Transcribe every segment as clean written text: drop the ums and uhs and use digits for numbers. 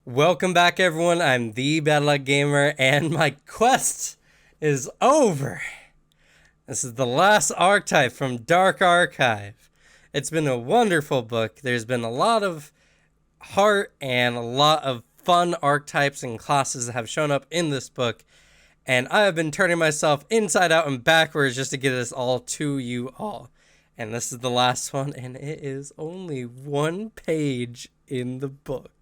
Welcome back, everyone. I'm the Bad Luck Gamer, and my quest is over. This is the last archetype from Dark Archive. It's been a wonderful book. There's been a lot of heart and a lot of fun archetypes and classes that have shown up in this book, and I have been turning myself inside out and backwards just to get this all to you all. And this is the last one, and it is only one page in the book.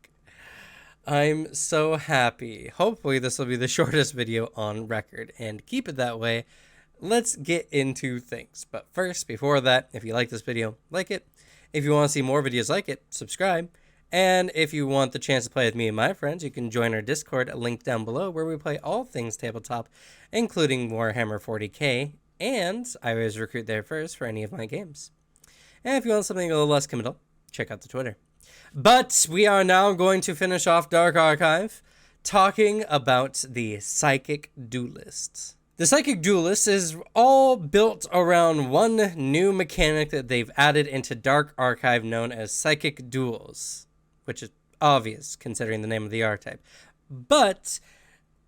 I'm so happy. Hopefully this will be the shortest video on record, and keep it that way. Let's get into things. But first, before that, if you like this video, like it. If you want to see more videos like it, subscribe. And if you want the chance to play with me and my friends, you can join our Discord, link down below, where we play all things tabletop, including Warhammer 40k, and I always recruit there first for any of my games. And if you want something a little less committal, check out the Twitter. But we are now going to finish off Dark Archive, talking about the Psychic Duelist. The Psychic Duelist is all built around one new mechanic that they've added into Dark Archive known as Psychic Duels, which is obvious considering the name of the archetype. But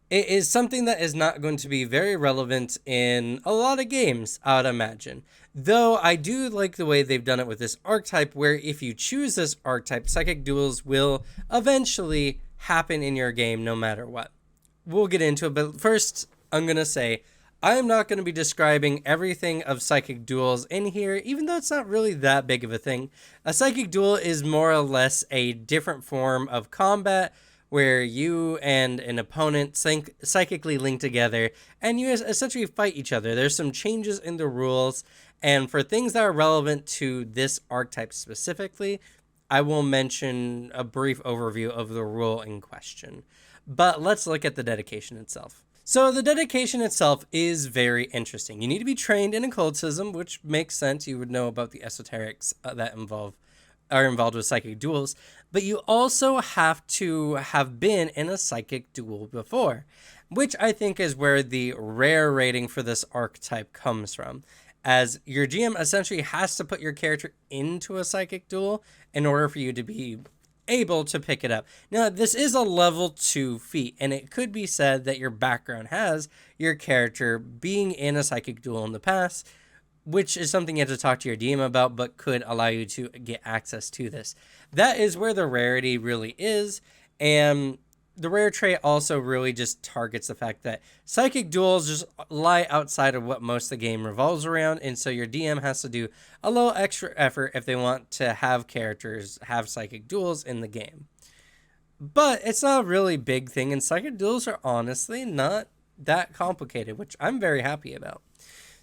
it is something that is not going to be very relevant in a lot of games, I would imagine. Though I do like the way they've done it with this archetype, where if you choose this archetype, Psychic Duels will eventually happen in your game no matter what. We'll get into it, but first I'm going to say I'm not going to be describing everything of Psychic Duels in here, even though it's not really that big of a thing. A Psychic Duel is more or less a different form of combat where you and an opponent psychically link together and you essentially fight each other. There's some changes in the rules, and for things that are relevant to this archetype specifically, I will mention a brief overview of the rule in question. But let's look at the dedication itself. So the dedication itself is very interesting. You need to be trained in occultism, which makes sense. You would know about the esoterics that are involved with psychic duels, but you also have to have been in a psychic duel before, which I think is where the rare rating for this archetype comes from, as your GM essentially has to put your character into a psychic duel in order for you to be able to pick it up. Now, this is a level 2 feat, and it could be said that your background has your character being in a psychic duel in the past, which is something you have to talk to your DM about, but could allow you to get access to this. That is where the rarity really is, and the rare trait also really just targets the fact that psychic duels just lie outside of what most of the game revolves around, and so your DM has to do a little extra effort if they want to have characters have psychic duels in the game. But it's not a really big thing, and psychic duels are honestly not that complicated, which I'm very happy about.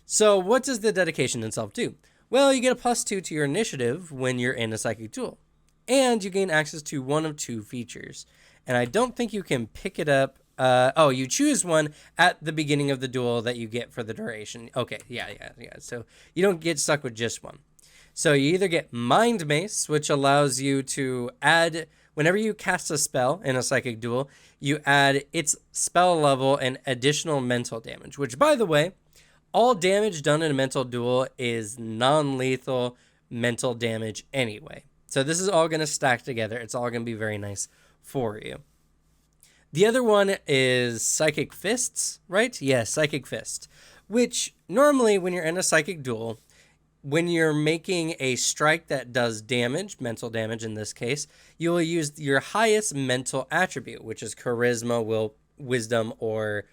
So what does the dedication itself do? Well, you get a +2 to your initiative when you're in a psychic duel, and you gain access to one of 2 features. And I don't think you can pick it up. You choose one at the beginning of the duel that you get for the duration. Okay, yeah. So you don't get stuck with just one. So you either get Mind Mace, which allows you to add, whenever you cast a spell in a psychic duel, you add its spell level and additional mental damage, which, by the way, all damage done in a mental duel is non-lethal mental damage anyway. So this is all going to stack together. It's all going to be very nice for you. The other one is Psychic Fists, right? Yes, Psychic Fist, which normally when you're in a psychic duel, when you're making a strike that does damage, mental damage in this case, you will use your highest mental attribute, which is charisma, will, wisdom, or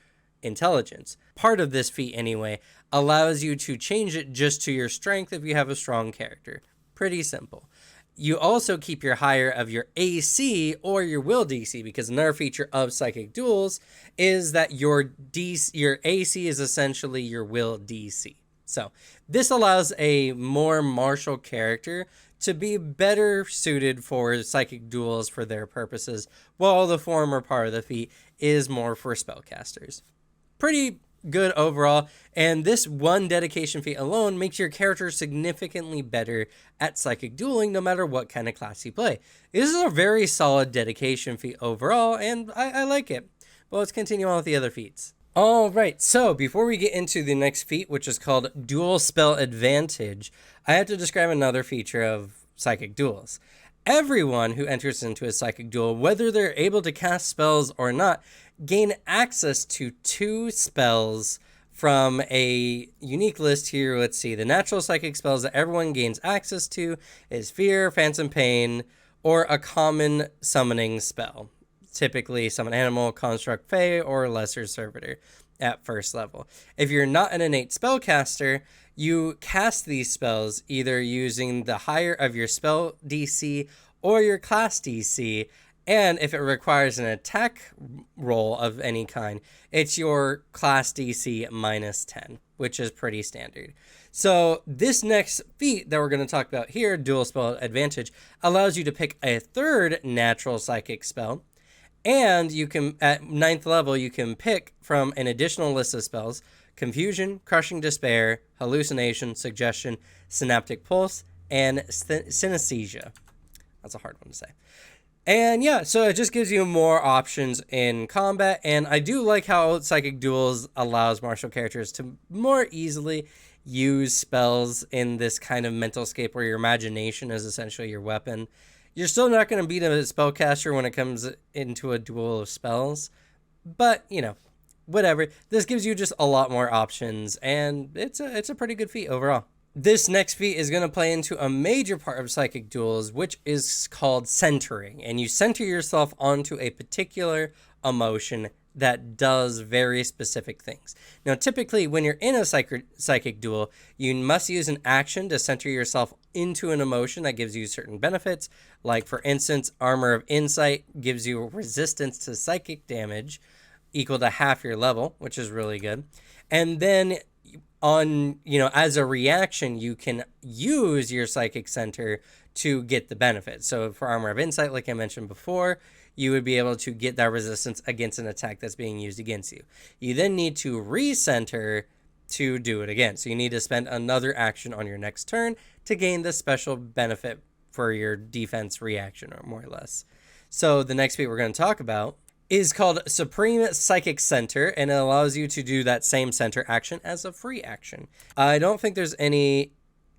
intelligence. Part of this feat anyway allows you to change it just to your strength if you have a strong character. Pretty simple. You also keep your higher of your AC or your will DC, because another feature of psychic duels is that your AC is essentially your will DC. So this allows a more martial character to be better suited for psychic duels for their purposes, while the former part of the feat is more for spellcasters. Pretty good overall, and this one dedication feat alone makes your character significantly better at psychic dueling no matter what kind of class you play. This is a very solid dedication feat overall, and I like it. But let's continue on with the other feats. Alright, so before we get into the next feat, which is called Dual Spell Advantage, I have to describe another feature of psychic duels. Everyone who enters into a psychic duel, whether they're able to cast spells or not, gain access to 2 spells from a unique list here. Let's see. The natural psychic spells that everyone gains access to is Fear, Phantom Pain, or a common summoning spell. Typically summon animal, construct, fey, or lesser servitor at first level. If you're not an innate spellcaster, you cast these spells either using the higher of your spell DC or your class DC, and if it requires an attack roll of any kind, it's your class DC minus 10, which is pretty standard. So this next feat that we're going to talk about here, Dual Spell Advantage, allows you to pick a 3rd natural psychic spell, and you can, at 9th level, you can pick from an additional list of spells: Confusion, Crushing Despair, Hallucination, Suggestion, Synaptic Pulse, and Synesthesia. That's a hard one to say. And yeah, so it just gives you more options in combat, and I do like how Psychic Duels allows martial characters to more easily use spells in this kind of mental scape where your imagination is essentially your weapon. You're still not going to beat a spellcaster when it comes into a duel of spells, but, you know, whatever. This gives you just a lot more options, and it's a pretty good feat overall. This next feat is going to play into a major part of Psychic Duels, which is called centering, and you center yourself onto a particular emotion that does very specific things. Now, typically, when you're in a psychic duel, you must use an action to center yourself into an emotion that gives you certain benefits. Like, for instance, Armor of Insight gives you resistance to psychic damage equal to half your level, which is really good. And then as a reaction, you can use your psychic center to get the benefit. So for Armor of Insight, like I mentioned before, you would be able to get that resistance against an attack that's being used against you. You then need to recenter to do it again. So you need to spend another action on your next turn to gain the special benefit for your defense reaction, or more or less. So the next feat we're going to talk about is called Supreme Psychic Center, and it allows you to do that same center action as a free action. I don't think there's any...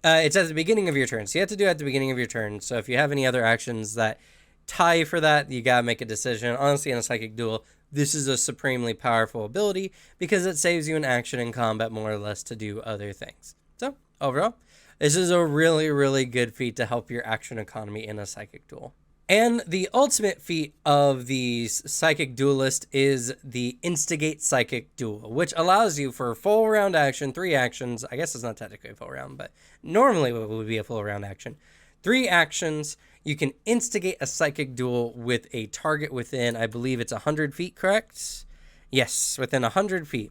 it's at the beginning of your turn, so you have to do it at the beginning of your turn. So if you have any other actions that tie for that, you gotta make a decision. Honestly, in a Psychic Duel, this is a supremely powerful ability because it saves you an action in combat, more or less, to do other things. So, overall, this is a really, really good feat to help your action economy in a Psychic Duel. And the ultimate feat of the Psychic Duelist is the Instigate Psychic Duel, which allows you for full round action, 3 actions. I guess it's not technically a full round, but normally it would be a full round action. 3 actions. You can instigate a psychic duel with a target within, I believe it's 100 feet, correct? Yes, within 100 feet.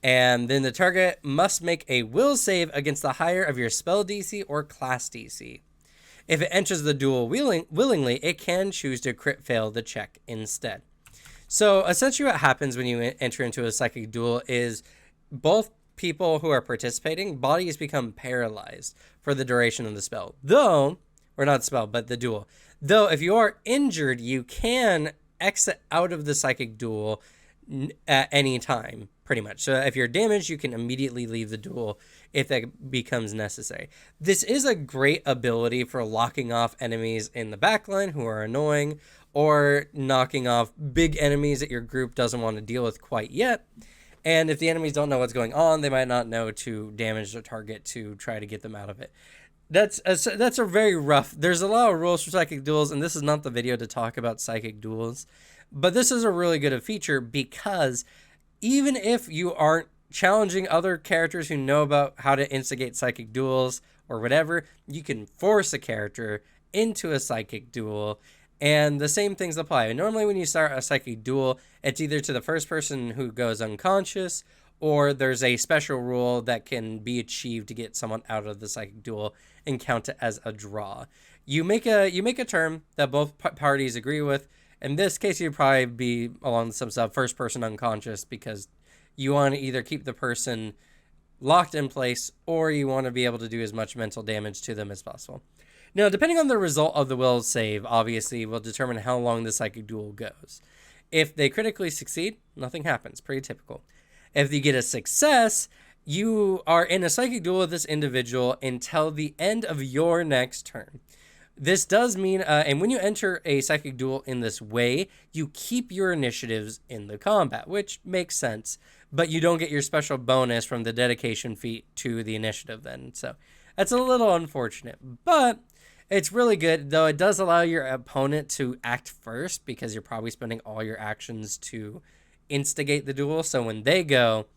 And then the target must make a will save against the higher of your spell DC or class DC. If it enters the duel willingly, it can choose to crit fail the check instead. So essentially what happens when you enter into a psychic duel is both people who are participating, bodies become paralyzed for the duration of the spell. Or not spell, but the duel. Though, if you are injured, you can exit out of the psychic duel at any time, pretty much. So if you're damaged, you can immediately leave the duel if that becomes necessary. This is a great ability for locking off enemies in the backline who are annoying, or knocking off big enemies that your group doesn't want to deal with quite yet. And if the enemies don't know what's going on, they might not know to damage their target to try to get them out of it. That's a very rough... There's a lot of rules for Psychic Duels, and this is not the video to talk about Psychic Duels. But this is a really good feature because even if you aren't challenging other characters who know about how to instigate Psychic Duels or whatever, you can force a character into a Psychic Duel, and the same things apply. Normally when you start a Psychic Duel, it's either to the first person who goes unconscious, or there's a special rule that can be achieved to get someone out of the Psychic Duel and count it as a draw. You make a term that both parties agree with. In this case, you'd probably be along some stuff, first person unconscious, because you want to either keep the person locked in place, or you want to be able to do as much mental damage to them as possible. Now, depending on the result of the will save, obviously, will determine how long the Psychic Duel goes. If they critically succeed, nothing happens. Pretty typical. If you get a success, you are in a Psychic Duel with this individual until the end of your next turn. This does mean, and when you enter a psychic duel in this way, you keep your initiatives in the combat, which makes sense, but you don't get your special bonus from the dedication feat to the initiative then. So that's a little unfortunate, but it's really good, though it does allow your opponent to act first because you're probably spending all your actions to instigate the duel. So when they go,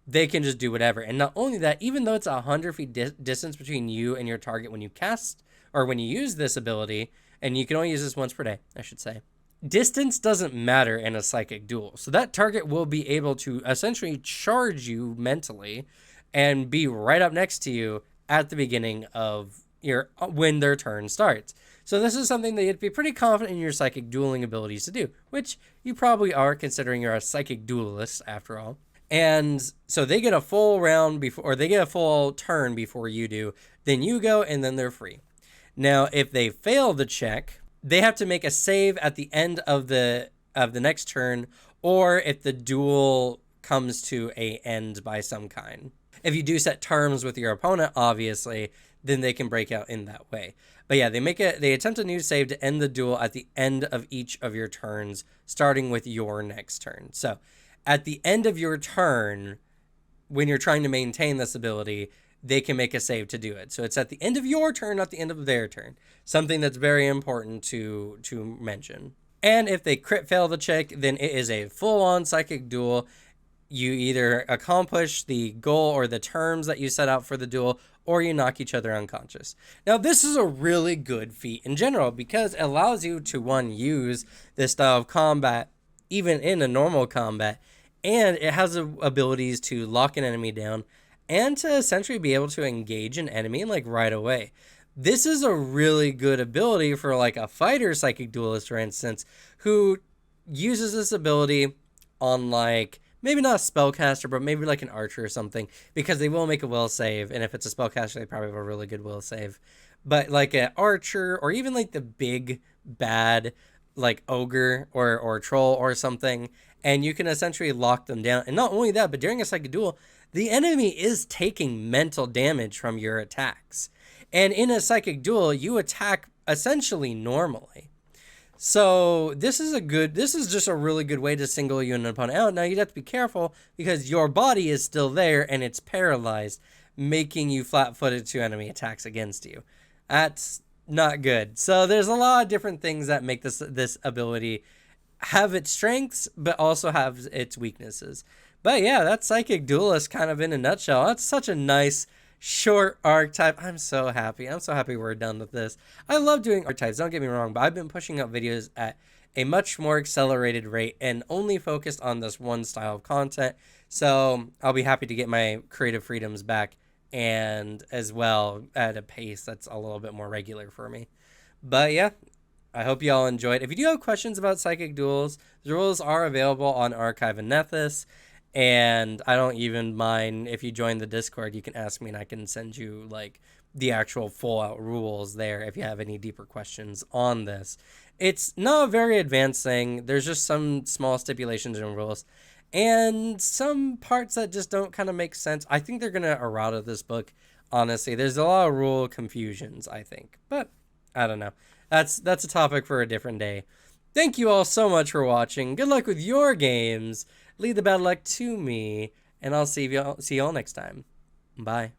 they can just do whatever. And not only that, even though it's 100 feet distance between you and your target when you cast or when you use this ability, and you can only use this once per day, I should say, distance doesn't matter in a psychic duel. So that target will be able to essentially charge you mentally and be right up next to you at the beginning of when their turn starts. So this is something that you have to be pretty confident in your psychic dueling abilities to do, which you probably are, considering you're a psychic duelist after all. And so they get a full round before, or they get a full turn before you do. Then you go, and then they're free. Now, if they fail the check, they have to make a save at the end of the next turn, or if the duel comes to a end by some kind. If you do set terms with your opponent, obviously, then they can break out in that way. But yeah, they attempt a new save to end the duel at the end of each of your turns, starting with your next turn. So at the end of your turn, when you're trying to maintain this ability, they can make a save to do it. So it's at the end of your turn, not the end of their turn. Something that's very important to mention. And if they crit fail the check, then it is a full-on psychic duel. You either accomplish the goal or the terms that you set out for the duel, or you knock each other unconscious. Now, this is a really good feat in general because it allows you to, one, use this style of combat even in a normal combat, and it has abilities to lock an enemy down and to essentially be able to engage an enemy like right away. This is a really good ability for like a fighter psychic duelist, for instance, who uses this ability on like maybe not a spellcaster, but maybe like an archer or something, because they will make a will save, and if it's a spellcaster, they probably have a really good will save. But like an archer, or even like the big bad like ogre or troll or something, and you can essentially lock them down. And not only that, but during a psychic duel, the enemy is taking mental damage from your attacks. And in a psychic duel, you attack essentially normally. So this is just a really good way to single you and an opponent out. Now you'd have to be careful because your body is still there and it's paralyzed, making you flat-footed to enemy attacks against you. That's not good. So there's a lot of different things that make this ability have its strengths, but also have its weaknesses. But yeah, that's Psychic Duelist kind of in a nutshell. That's such a nice short archetype. I'm so happy. I'm so happy we're done with this. I love doing archetypes, don't get me wrong, but I've been pushing out videos at a much more accelerated rate and only focused on this one style of content. So I'll be happy to get my creative freedoms back, and as well at a pace that's a little bit more regular for me. But yeah, I hope you all enjoyed. If you do have questions about Psychic Duels, the rules are available on Archive and Nethys. And I don't even mind if you join the Discord, you can ask me and I can send you like the actual full out rules there if you have any deeper questions on this. It's not a very advanced thing. There's just some small stipulations and rules and some parts that just don't kind of make sense. I think they're going to errata this book, honestly. There's a lot of rule confusions, I think. But I don't know. That's a topic for a different day. Thank you all so much for watching. Good luck with your games. Lead the bad luck to me, and I'll see y'all next time. Bye.